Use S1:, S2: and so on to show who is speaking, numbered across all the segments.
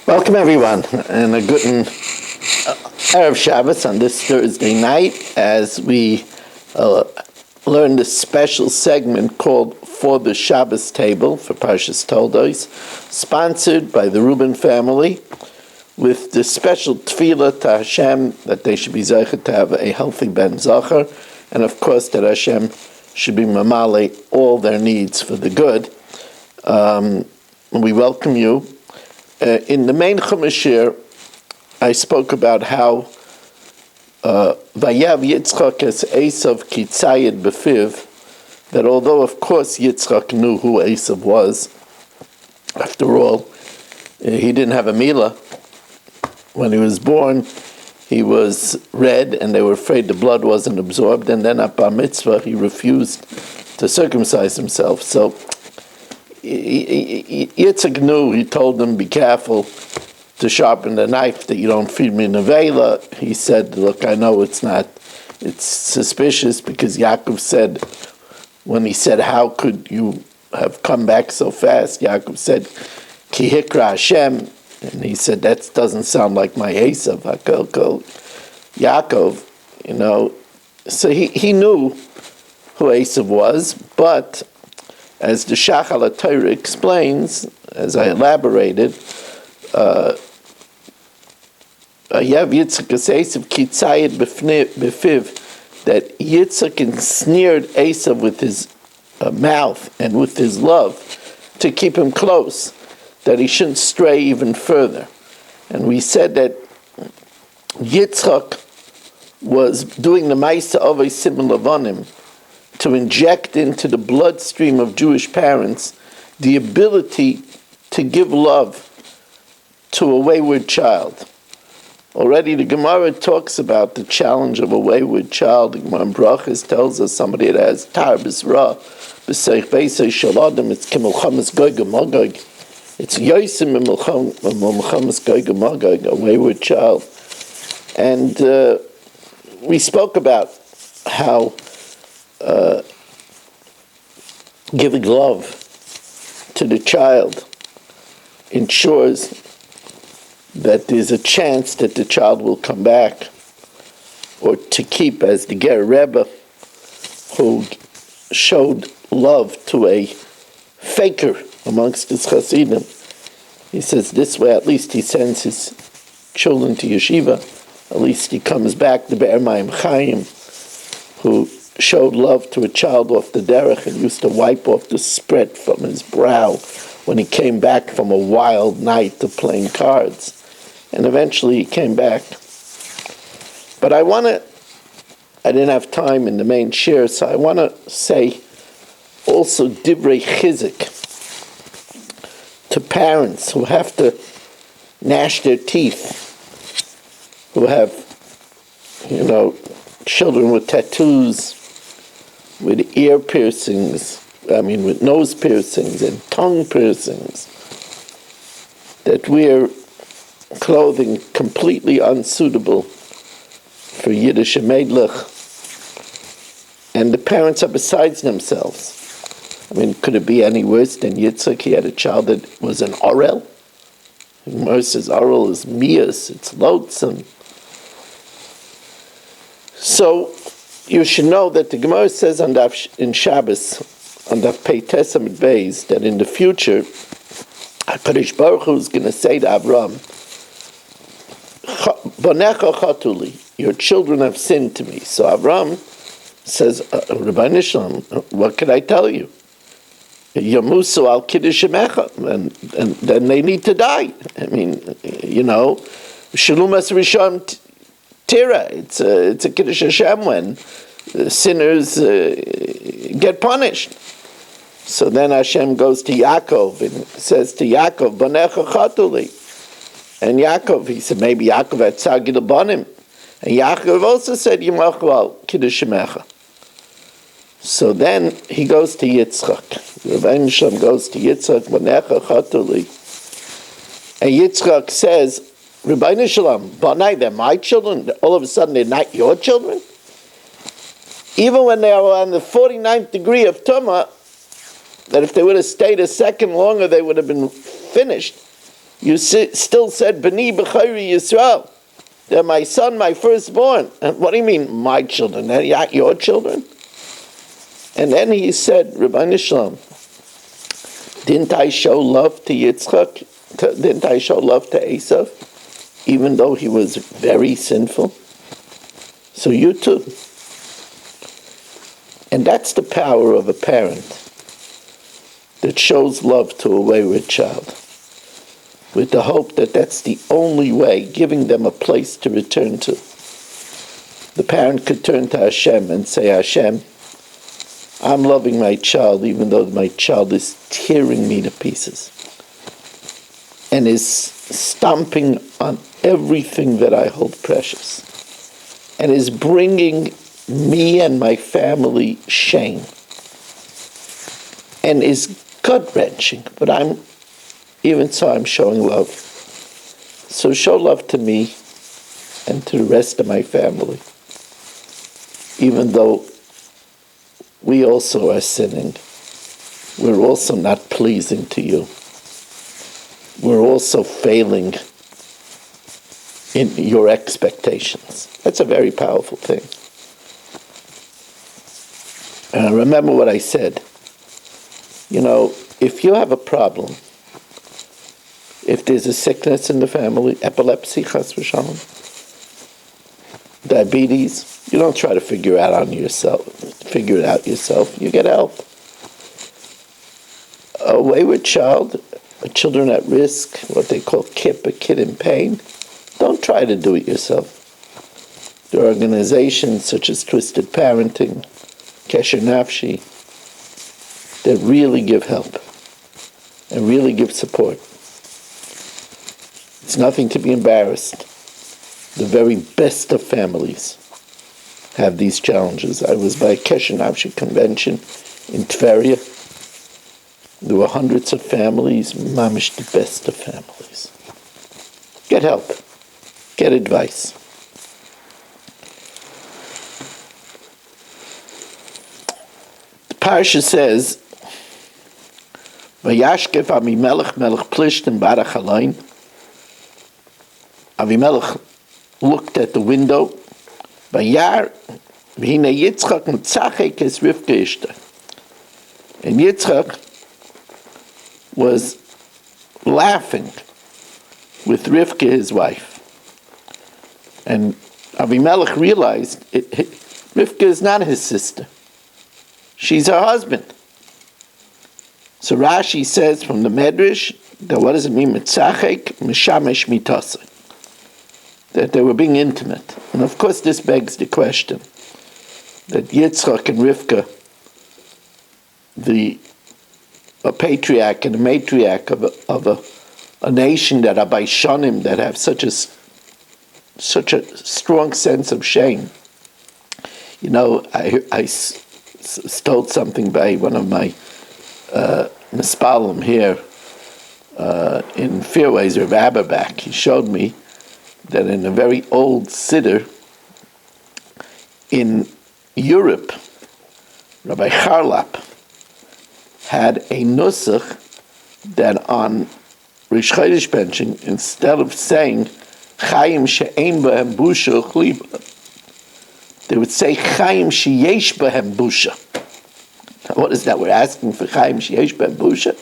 S1: Welcome everyone, and a good Erev Shabbos on this Thursday night as we learn this special segment called For the Shabbos Table for Parshas Toldos, sponsored by the Reuben family, with the special tefillah to Hashem that they should be zeichet to have a healthy ben zachar, and of course that Hashem should be mamale all their needs for the good. We welcome you. In the main Chumash, I spoke about how Vayav Yitzchak es Esav Kitzayid Befiv, that although of course Yitzchak knew who Esav was, after all, he didn't have a milah. When he was born, he was red, and they were afraid the blood wasn't absorbed, and then at Bar Mitzvah he refused to circumcise himself. So Yitzchak knew. He told them, be careful to sharpen the knife, that you don't feed me nevela. He said, look, I know it's suspicious, because Yaakov said, when he said, how could you have come back so fast? Yaakov said, Ki hikra Hashem. And he said, that doesn't sound like my Esav, Hakelko Yaakov, So he knew who Esav was, but as the Shach al Torah explains, as I elaborated, Yav Yitzchak es Esav Kitzayid Befiv, that Yitzchak ensnared Esav with his mouth and with his love to keep him close, that he shouldn't stray even further. And we said that Yitzchak was doing the Maisa of a similar Lavanim, to inject into the bloodstream of Jewish parents the ability to give love to a wayward child. Already the Gemara talks about the challenge of a wayward child. The Gemara in Brachas tells us somebody that has tar b'sra, b'seich b'seich shaladam, it's k'milchamas goyga magog. It's yosim k'milchamas goyga magog, a wayward child. And we spoke about how giving love to the child ensures that there's a chance that the child will come back, or to keep, as the Ger Rebbe, who showed love to a faker amongst his Hasidim. He says this way, at least he sends his children to yeshiva, at least he comes back, the Be'er Mayim Chaim, who showed love to a child off the derech and used to wipe off the spread from his brow when he came back from a wild night of playing cards. And eventually he came back. But I didn't have time in the main share, so I want to say also divrei chizik to parents who have to gnash their teeth, who have, children with tattoos, with ear piercings, with nose piercings and tongue piercings, that wear clothing completely unsuitable for Yiddish Meidlich, and the parents are besides themselves. Could it be any worse than Yitzchak? He had a child that was an Orel. Gemara says Orel is mias, it's loathsome. So you should know that the Gemara says in Shabbos, on Daf Pei Tesam Beis, that in the future, HaKadosh Baruch Hu is going to say to Avram, Bonecha chatuli, your children have sinned to me. So Avram says, Rabbi Nishlam, what can I tell you? Yamusu al kiddush shemecha, and then they need to die. Shalumas Rishon Tira, it's a Kiddush Hashem when sinners get punished. So then Hashem goes to Yaakov and says to Yaakov, Banecha chatuli. And Yaakov, he said, maybe Yaakov had tzagi l'banim. And Yaakov also said, Yimachu al Kiddush shemecha. So then he goes to Yitzchak. Rabbi Nishlam goes to Yitzchak, Banecha chatuli. And Yitzchak says, Rabbi Nishlam, Banai, they're my children. All of a sudden, they're not your children? Even when they are on the 49th degree of Tumah, that if they would have stayed a second longer, they would have been finished. You still said, B'ni b'chayri Yisrael. They're my son, my firstborn. And what do you mean, my children? They're not your children? And then he said, Rabbi Shalom, didn't I show love to Yitzchak? Didn't I show love to Esav? Even though he was very sinful? So you too. And that's the power of a parent that shows love to a wayward child, with the hope that that's the only way, giving them a place to return to. The parent could turn to Hashem and say, Hashem, I'm loving my child even though my child is tearing me to pieces and is stomping on everything that I hold precious and is bringing me and my family shame and is gut-wrenching, but even so I'm showing love. So show love to me and to the rest of my family, even though we also are sinning. We're also not pleasing to you. We're also failing in your expectations. That's a very powerful thing. And remember what I said. You know, if you have a problem, if there's a sickness in the family, epilepsy, chas v'shalom, diabetes, you don't try to figure it out yourself. You get help. A wayward child, children at risk, what they call KIP, a kid in pain, don't try to do it yourself. There are organizations such as Twisted Parenting, Kesher Nafshi, that really give help and really give support. It's nothing to be embarrassed. The very best of families have these challenges. I was by a Kesher Nafshi convention in Tveria. There were hundreds of families, mamish the best of families. Get help. Get advice. The parasha says, Vayashkef Avimelech melech Plishtim barach alain. Avimelech looked at the window. Vayar v'hine Yitzchak mutzachek es Rivka ishta. And Yitzchak was laughing with Rivka, his wife. And Avimelech realized Rivka is not his sister. She's her husband. So Rashi says from the Medrash that what does it mean? Mitzachek mishamesh mitasa. That they were being intimate. And of course this begs the question that Yitzchak and Rivka, a patriarch and a matriarch of a nation that are Baishanim, that have such a strong sense of shame. You know, I stole something by one of my Mispalim here in Fairways, Rav Aberbach. He showed me that in a very old siddur in Europe, Rabbi Charlap had a nusach that on Rish Chodesh benching, instead of saying Chaim she'ein b'hem busha chliba, they would say Chaim she'yesh b'hem busha. Now, what is that? We're asking for Chaim she'yesh b'hem busha.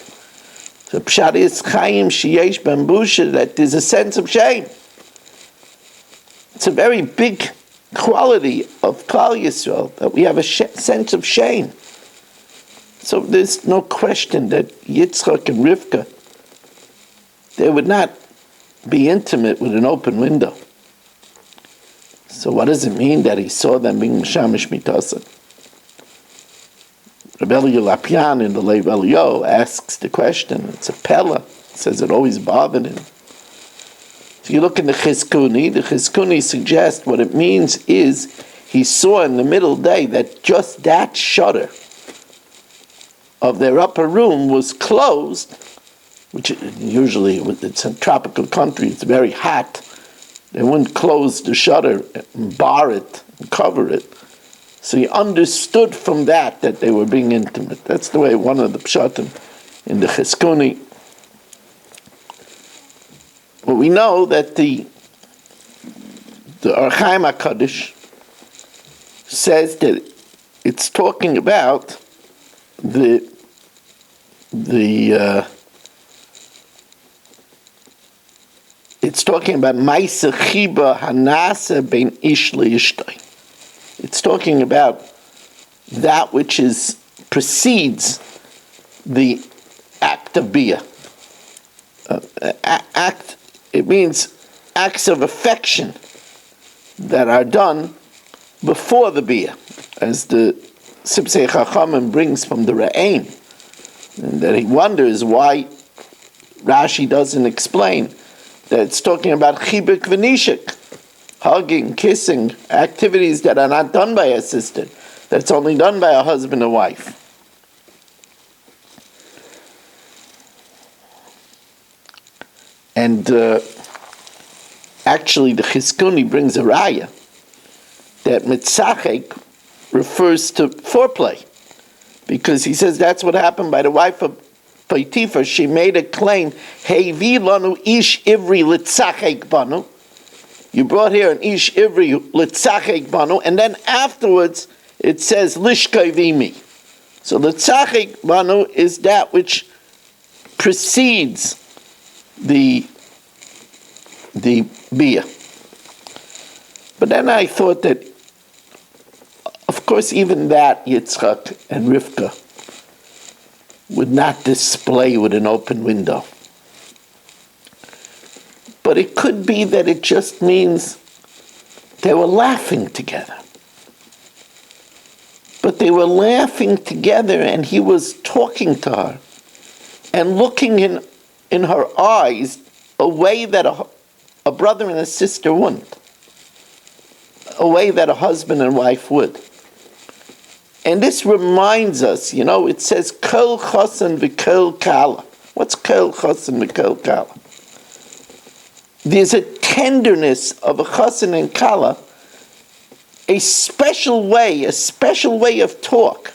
S1: So pshat is Chaim she'yesh b'hem busha, that there's a sense of shame. It's a very big quality of Klal Yisrael, that we have a sense of shame. So there's no question that Yitzchak and Rivka, they would not be intimate with an open window. So what does it mean that he saw them being Mishamish Mitasa? Rabbi Lapian in the Lev Elio asks the question. It's a pella. Says it always bothered him. If you look in the Chizkuni suggests what it means is he saw in the middle day that just that shutter of their upper room was closed, which usually, it's a tropical country, it's very hot. They wouldn't close the shutter and bar it and cover it. So he understood from that they were being intimate. That's the way one of the pshatim in the Chizkuni Well, we know that the Or Chaim HaKadosh says that it's talking about it's talking about Ma'aseh Chiba Hanasa Ben Ish LeIshtay. It's talking about that which precedes the act of Bia. It means acts of affection that are done before the Bia, as the Sibsei Chachamim brings from the Ra'aim, and that he wonders why Rashi doesn't explain that it's talking about chibuk v'nishik, hugging, kissing, activities that are not done by a sister, that's only done by a husband and wife. And actually the Chizkuni brings a raya that mitzachek refers to foreplay, because he says that's what happened by the wife of Potiphar. She made a claim, Hevi lanu ish ivri litzachek banu. You brought here an ish ivri litzachek banu, and then afterwards it says lishkai vimi. So litzachek banu is that which precedes the bia. But then I thought that, of course, even that Yitzchak and Rivka would not display with an open window. But it could be that it just means they were laughing together. But they were laughing together, and he was talking to her and looking in her eyes a way that a brother and a sister wouldn't, a way that a husband and wife would. And this reminds us, it says, Kol Chosan v'Kol Kala. What's Kol Chosan v'Kol Kala? There's a tenderness of a Chosan and Kala, a special way of talk,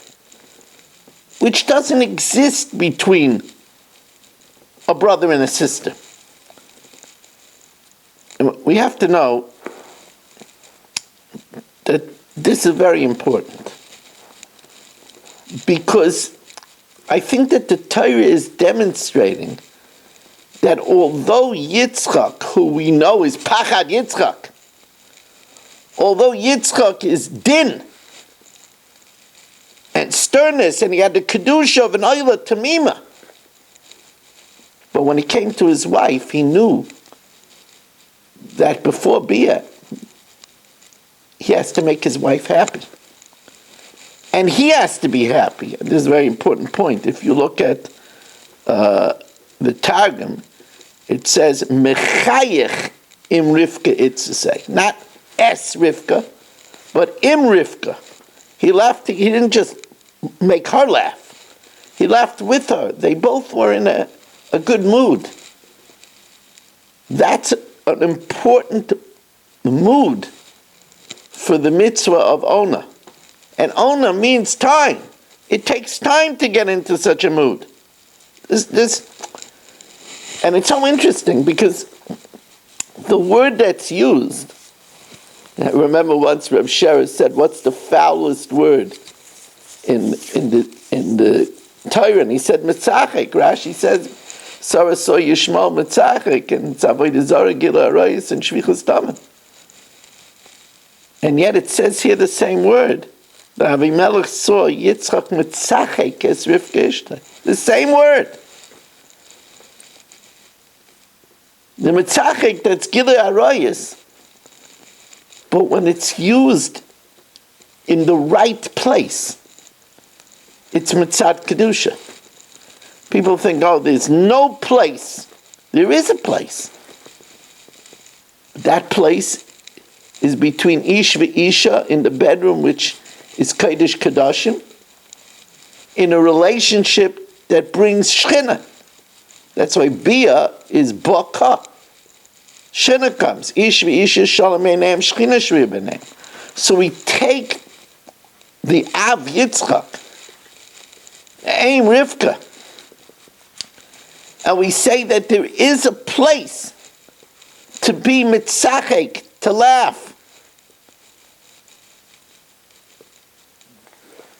S1: which doesn't exist between a brother and a sister. And we have to know that this is very important, because I think that the Torah is demonstrating that although Yitzchak, who we know is Pachad Yitzchak, although Yitzchak is din and sternness, and he had the Kedusha of an Oyla Tamima, but when he came to his wife, he knew that before Bia, he has to make his wife happy. And he has to be happy. And this is a very important point. If you look at the Targum, it says, Mechayech im Rivka itzasei. Not es Rivka, but im Rivka. He laughed. He didn't just make her laugh. He laughed with her. They both were in a good mood. That's an important mood for the mitzvah of Ona. And Ona means time. It takes time to get into such a mood. And it's so interesting because the word that's used, I remember once Reb Sherer said, what's the foulest word in the Torah? And he said, Mitzachek. Rashi says, Sarah so Yishmael Mitzachek, and Tzavodah Zarah Gila Arayis and Shvichus Tamim. And yet it says here the same word. The Avimelech saw Yitzchak Mitzachek as Rivka Ishtay. The same word. The Mitzachek, that's Gila Arayis. But when it's used in the right place, it's Mitzat Kedusha. People think, there's no place. There is a place. That place is between Ish v'Isha in the bedroom, which is Kodesh Kodashim, in a relationship that brings Shechina. That's why Bia is Baka. Shechina comes. Ish v'Isha Shalom Einayim Shechina Shriya B'nayim. So we take the Av Yitzchak, Aim Rivka, and we say that there is a place to be mitzachek, to laugh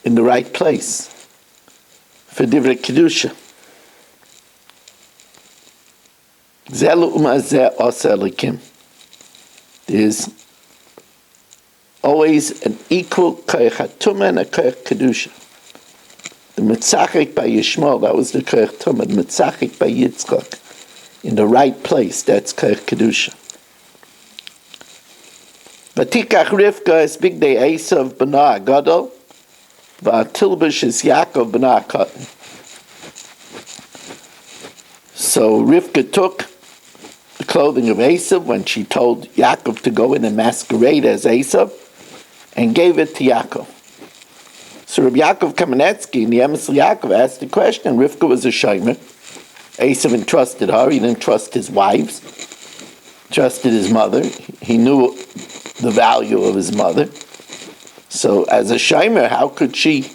S1: in the right place for divrei kedusha. Zelu umazeh asa elikim. There's always an equal koyach hatumah and a koyach kedusha. The mitzachek by Yishmael, that was the koyach tumah. The mitzachek by Yitzchak, in the right place, that's koyach kedusha. Vatikach Rivka is big day Esav b'na Agadol, v'atilbish is Yaakov b'na Akatan. So Rivka took the clothing of Esav when she told Yaakov to go in and masquerade as Esav, and gave it to Yaakov. So Rabbi Yaakov Kamenetsky in the Emes Yaakov asked the question. Rivka was a shomer. Esav entrusted her. He didn't trust his wives. Trusted his mother. He knew the value of his mother. So as a shomer, how could she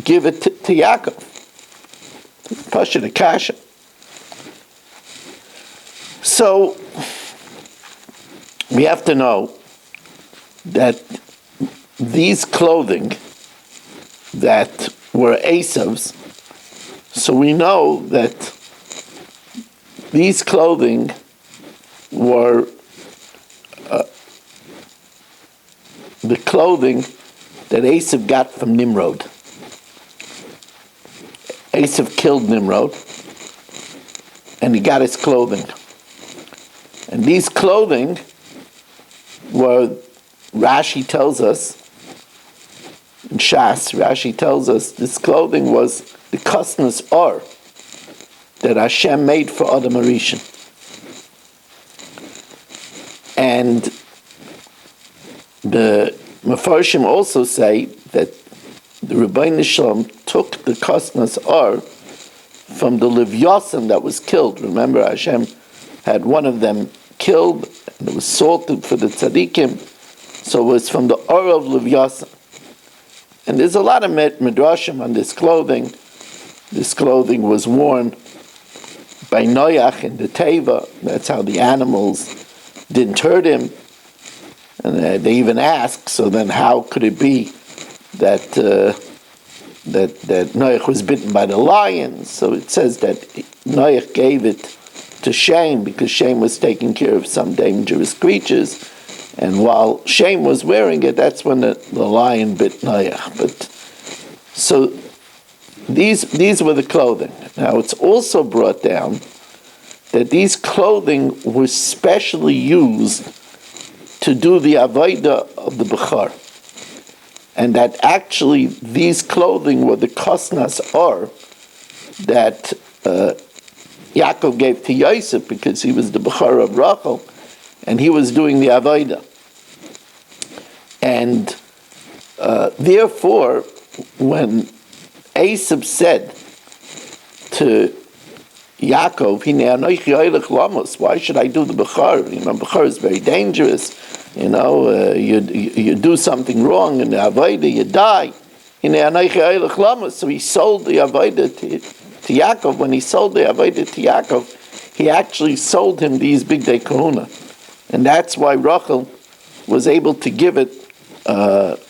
S1: give it to Yaakov? Pasha the kasha. So we have to know that these clothing that were Esav's, so we know that these clothing were the clothing that Esav got from Nimrod. Esav killed Nimrod, and he got his clothing. And these clothing were, Rashi tells us, in Shas, Rashi tells us this clothing was the kosnos or that Hashem made for Adam Harishon. And the Mefarshim also say that the Rebbeinu Shalom took the kosnos or from the Livyasim that was killed. Remember, Hashem had one of them killed, and it was salted for the tzaddikim, so it was from the or of Livyasim. And there's a lot of midrashim on this clothing. This clothing was worn by Noach in the Teva. That's how the animals didn't hurt him. And they even ask, so then how could it be that Noach was bitten by the lion? So it says that Noach gave it to Shem because Shem was taking care of some dangerous creatures. And while Shem was wearing it, that's when the lion bit Noach. But so these were the clothing. Now it's also brought down that these clothing were specially used to do the avodah of the Bechar. And that actually these clothing were the kosnas or that Yaakov gave to Yosef because he was the Bechar of Rachel, and he was doing the avodah. And therefore, when Esav said to Yaakov, why should I do the Bechar? Bechar is very dangerous. You do something wrong in the avodah, you die. So he sold the avodah to Yaakov. When he sold the avodah to Yaakov, he actually sold him these big day kahuna. And that's why Rachel was able to give it to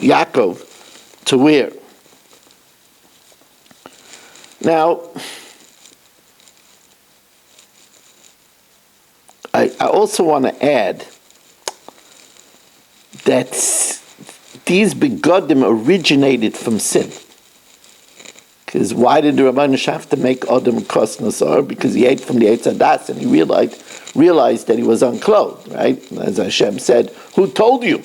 S1: Yaakov to wear. Now, I also want to add that these begodim originated from sin. Because why did the Rabbanan have to make Adam kosnos or? Because he ate from the Eitz Hadas and he realized that he was unclothed, right? As Hashem said, who told you?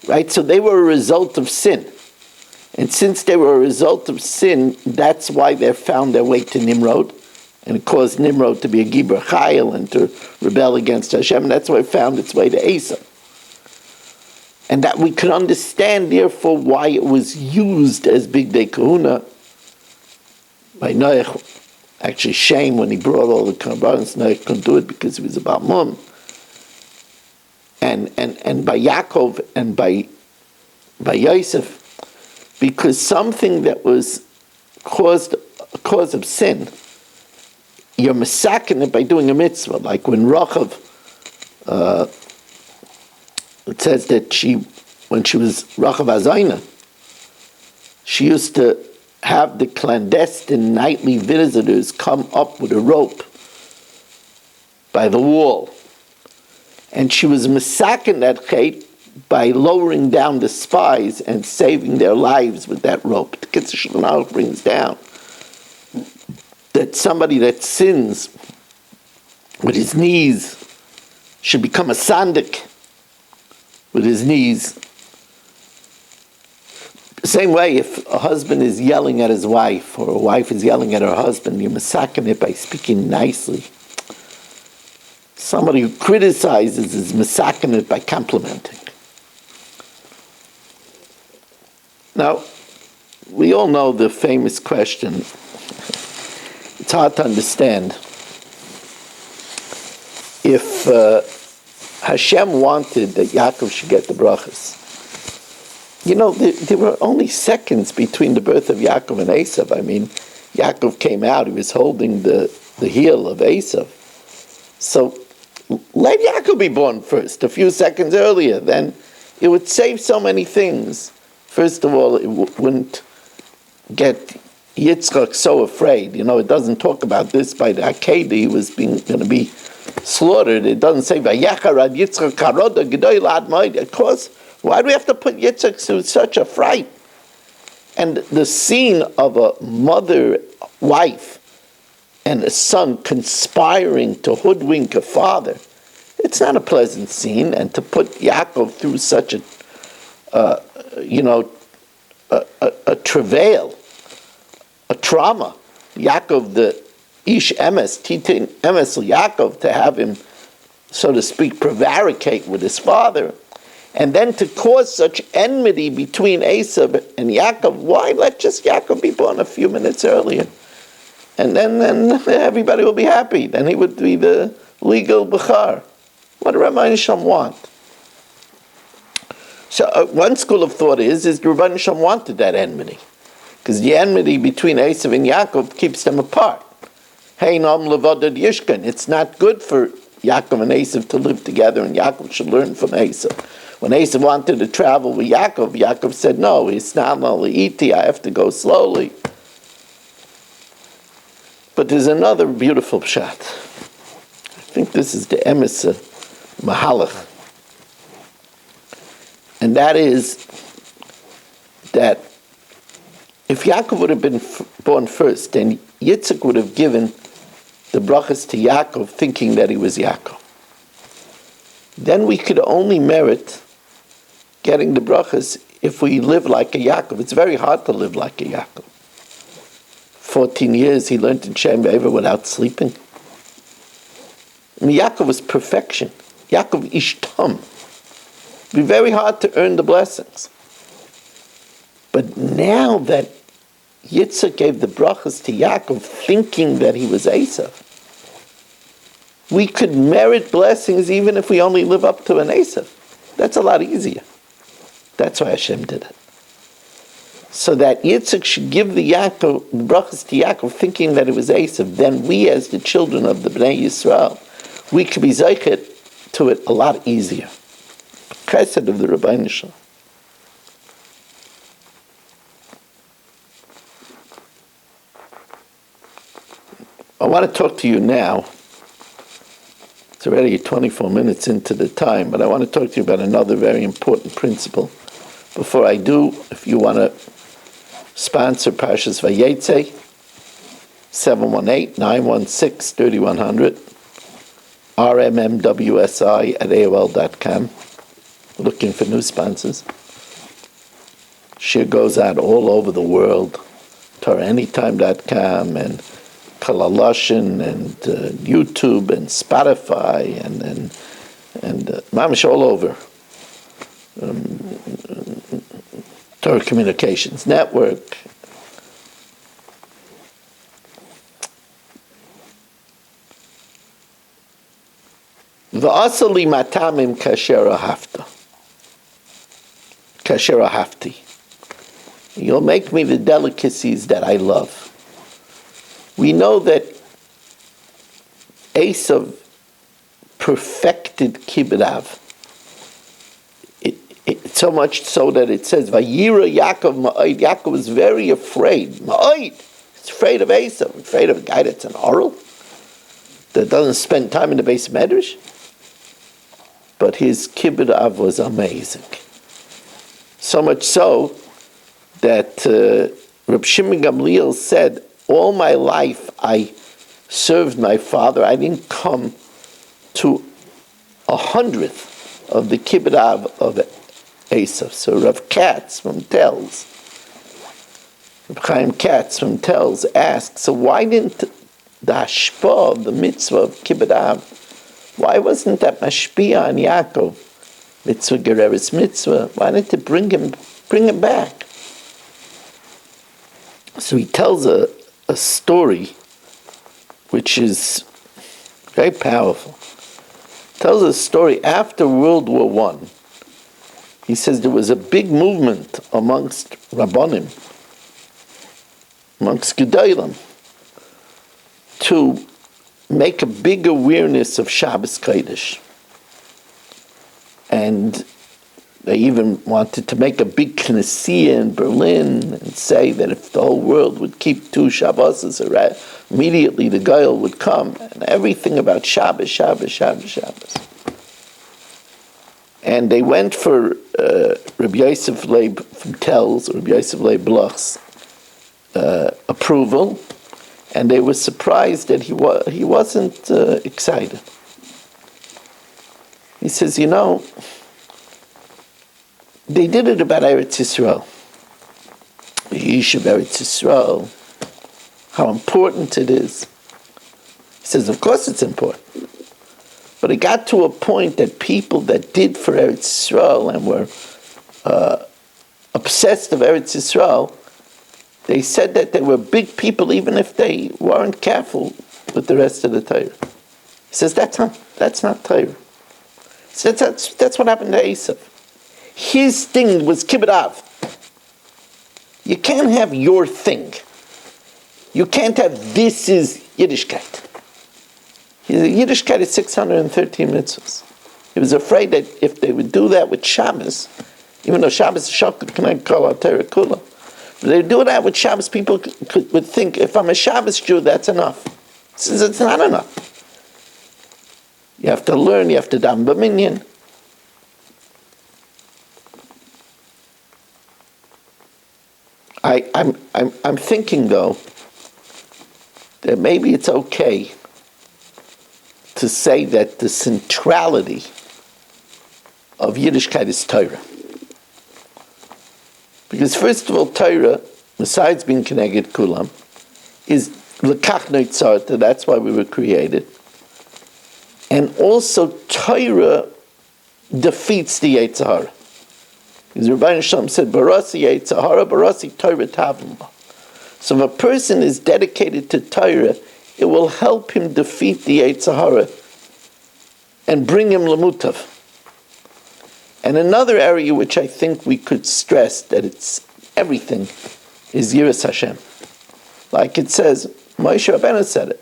S1: Right? So they were a result of sin. And since they were a result of sin, that's why they found their way to Nimrod. And it caused Nimrod to be a Gibor Chayil and to rebel against Hashem. And that's why it found its way to Esau. And that we could understand, therefore, why it was used as Big Day Kahuna by Noach. Actually, Shem, when he brought all the Karbanos, Noach couldn't do it because he was about Mum. And by Yaakov and by Yosef, because something that was caused a cause of sin, you're masakin it by doing a mitzvah. Like when Rachav, it says that when she was Rachav Azayna, she used to have the clandestine nightly visitors come up with a rope by the wall. And she was masakin that chait by lowering down the spies and saving their lives with that rope. The Kitzur Shulchan Aruch brings down that somebody that sins with his knees should become a sandik with his knees. Same way, if a husband is yelling at his wife or a wife is yelling at her husband, you're masakin it by speaking nicely. Somebody who criticizes is masakin it by complimenting. Now, we all know the famous question. It's hard to understand. If Hashem wanted that Yaakov should get the brachas, you know, there were only seconds between the birth of Yaakov and Esav. I mean, Yaakov came out, he was holding the heel of Esav. So let Yaakov be born first, a few seconds earlier. Then it would save so many things. First of all, it wouldn't get Yitzchak so afraid. You know, it doesn't talk about this by the Akedah. He was going to be slaughtered. It doesn't say, Vayacharad Yitzchak karoda gedoy la'ad moed. Of course, why do we have to put Yitzchak through such a fright? And the scene of a mother, wife, and a son conspiring to hoodwink a father, it's not a pleasant scene. And to put Yaakov through such a travail, a trauma. Yaakov, the Ish Emes, Titin Emes Yaakov, to have him, so to speak, prevaricate with his father, and then to cause such enmity between Esav and Yaakov. Why let just Yaakov be born a few minutes earlier? And then everybody will be happy. Then he would be the legal Bechar. What do Rabbi Shem want? So one school of thought is Rabbi Shem wanted that enmity, because the enmity between Esav and Yaakov keeps them apart. Hey, Nam Levadad Yishkan. It's not good for Yaakov and Esav to live together, and Yaakov should learn from Esav. When Esav wanted to travel with Yaakov, Yaakov said, "No, it's not iti. I have to go slowly." But there's another beautiful pshat. I think this is the Emes Mahalach. And that is that if Yaakov would have been born first, then Yitzchak would have given the brachas to Yaakov thinking that he was Yaakov. Then we could only merit getting the brachas if we live like a Yaakov. It's very hard to live like a Yaakov. 14 years he learned in Shem V'Ever without sleeping. I mean, Yaakov was perfection. Yaakov Ishtam. It would be very hard to earn the blessings. But now that Yitzchak gave the brachas to Yaakov thinking that he was Esav, we could merit blessings even if we only live up to an Esav. That's a lot easier. That's why Hashem did it. So that Yitzchak should give the brachas to Yaakov thinking that it was Esav. Then we, as the children of the Bnei Yisrael, we could be zeichet to it a lot easier. Chesed of the Rabbeinu Shalom. I want to talk to you now. It's already 24 minutes into the time, but I want to talk to you about another very important principle. Before I do, if you want to sponsor Parshas Vayetze, 718-916-3100, rmmwsi@aol.com. Looking for new sponsors. Shir goes out all over the world. TorahAnytime.com and Kalaloshin and YouTube and Spotify and mamish all over. Torah Communications Network. V'asali matamim kasher ahavta. Kasher ahavti. You'll make me the delicacies that I love. We know that Esav perfected Kibbud Av. So much so that it says, Vayira Yaakov Ma'od. Yaakov was very afraid. Ma'od. He's afraid of Esav. Afraid of a guy that's an oral, that doesn't spend time in the base medrash. But his Kibbud Av was amazing. So much so that Reb Shimon Gamliel said, all my life I served my father. I didn't come to 100th of the Kibbud Av of Esav. So Rav Katz from Telz, Reb Chaim Katz from Telz asked, so why didn't the hashpah of the mitzvah of Kibbud Av, why wasn't that mashpia on Yaakov? Mitzvah gereres mitzvah. Why didn't it bring him back? So he tells a story which is very powerful. He tells a story after World War I. He says there was a big movement amongst Rabbanim, amongst Gedolim, to make a big awareness of Shabbos Kodesh. And they even wanted to make a big Knessia in Berlin and say that if the whole world would keep 2 Shabbos, immediately the Goyal would come, and everything about Shabbos, Shabbos, Shabbos, Shabbos. And they went for Rabbi Yosef Leib from Telz, or Rabbi Yosef Leib Bloch's approval, and they were surprised that he wasn't excited. He says, they did it about Eretz Yisrael. The Yishuv Eretz Yisrael, how important it is. He says, of course it's important. But it got to a point that people that did for Eretz Yisrael and were obsessed of Eretz Yisrael, they said that they were big people even if they weren't careful with the rest of the Torah. He says, that's not Torah. So that's what happened to Esav. His thing was Kibbud Av. You can't have your thing. You can't have this is Yiddishkeit. Yiddishkeit is 613 mitzvahs. He was afraid that if they would do that with Shabbos, even though Shabbos is Shakut, can I call out Torah Kula? If they do that with Shabbos, people would think, if I'm a Shabbos Jew, that's enough. He says it's not enough. You have to learn, you have to daven b'minyan. I'm thinking though that maybe it's okay to say that the centrality of Yiddishkeit is Torah. Because first of all, Torah, besides being Keneged Kulam, is L'kach Noitzarta, that's why we were created. And also Torah defeats the Yetzer Hara. Because Rabbi Shalom said, Barasi Yetzer Hara, Barasi Torah Tavim. So if a person is dedicated to Torah, it will help him defeat the Yetzer Hara and bring him Lamutav. And another area which I think we could stress that it's everything is Yiras Hashem. Like it says, Moshe Rabbeinu said it.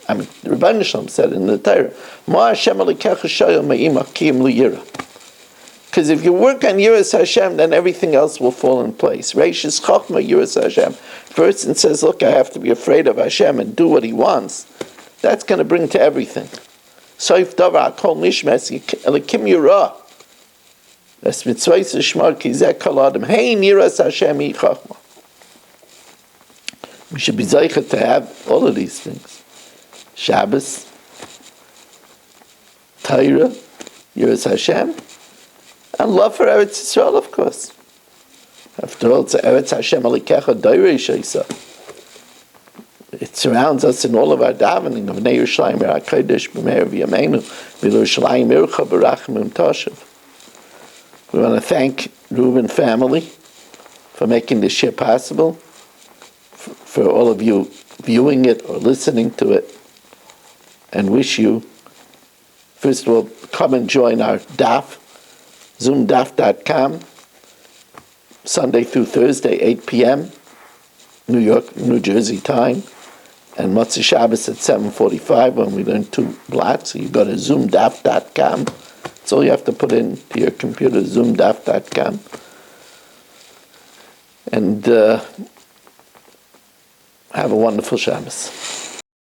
S1: I mean, the Rabbi Shalom said it in the Torah. Ma Hashem alikecha shoyel me'im akiyim liyira. Because if you work on Yiras Hashem, then everything else will fall in place. Reishis Chachma Yiras Hashem. Person says, look, I have to be afraid of Hashem and do what he wants. That's going to bring to everything. Soif davar kol nishmes elikim yirah. Es mitzvahs shmar ki zeh kol adam. Hey, Yiras Hashem hi Chachma. We should be zeichet to have all of these things. Shabbos, Torah, Yiras Hashem, and love for Eretz Yisrael, of course. After all, it's Eretz Hashem alikecha doirei sheisa. It surrounds us in all of our davening of Nei Yerushalayim HaKodesh b'meir v'yameinu v'Yerushalayim ircha b'rachmim tashav. We want to thank Reuben family for making this share possible, for all of you viewing it or listening to it, and wish you, first of all, come and join our daf, zoomdaf.com. Sunday through Thursday, 8 p.m., New York, New Jersey time, and Motzei Shabbos at 7:45 when we learn 2 blocks. So you go to zoomdaf.com. That's all you have to put into your computer, zoomdaf.com. And have a wonderful Shabbos.